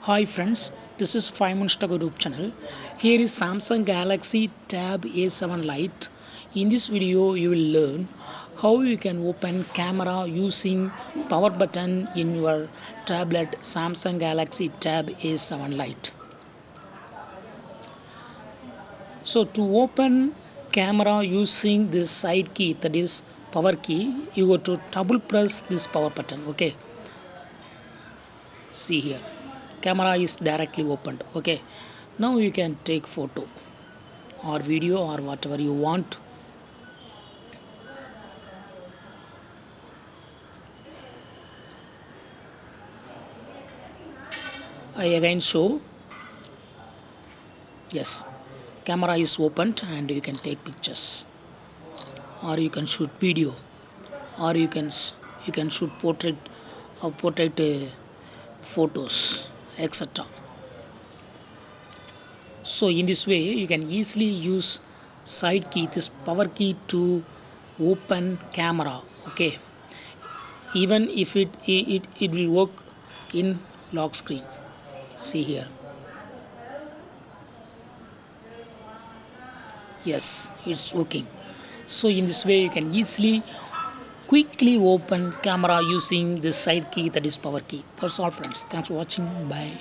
Hi friends, this is 5 Minutes YouTube channel. Here is Samsung Galaxy Tab A7 Lite. In this video, you will learn how you can open camera using power button in your tablet Samsung Galaxy Tab A7 Lite. So to open camera using this side key, that is power key, you go to double press this power button. Okay, see here, camera is directly opened. Okay, now you can take photo or video or whatever you want. I again show. Yes, camera is opened and you can take pictures, or you can shoot video, or you can shoot portrait or portrait photos, etc. So in this way you can easily use side key, this power key, to open camera. Okay, even if it will work in lock screen. See here, yes, it's working. So in this way you can easily quickly open camera using this side key, that is power key. That's all friends, thanks for watching, bye.